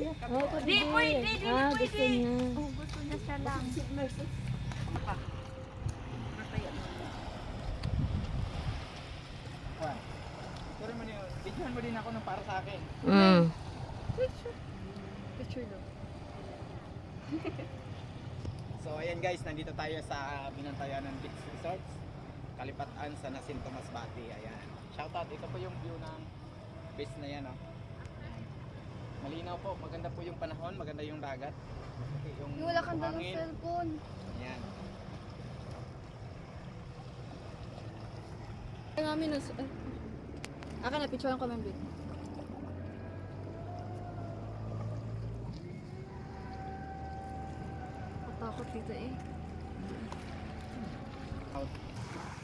Oh, Di pwede, di Ah, pwede. gusto niya. Oh, gusto niya siya lang. Pero mo yun, videohan mo din ako ng para sa akin. Mm. Picture daw. So ayan guys, nandito tayo sa Binantayanan Beach Resorts, Kalipatan sa Nacinto Masbate. Ayan. Shoutout, ito po yung view ng beach na yan. Oh. Ayan. Malinaw po, maganda po yung panahon, maganda yung dagat. Yung Wala kang dalang buhangin. cellphone. Ayan. Ay, namin nas... Aka na, picturean ko ng bit. Katakot dito eh.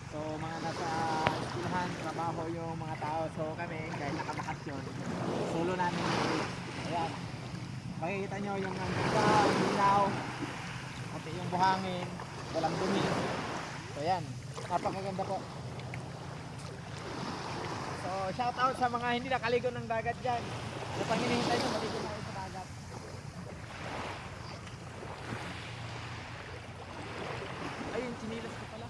So mga nasa eskwelahan, trabaho yung mga tao. So kami, kahit nakabakasyon, solo namin yung beach. Ayan. Makikita nyo yung ganda, yung ilaw, pati yung buhangin, walang dumi. So ayan, napakaganda po. So shout out sa mga hindi nakaligo ng dagat dyan. Ano pang hinihintay nyo, maligo na kayo sa dagat. Ayun, chinilas ko pala.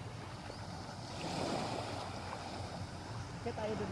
Kaya tayo dun.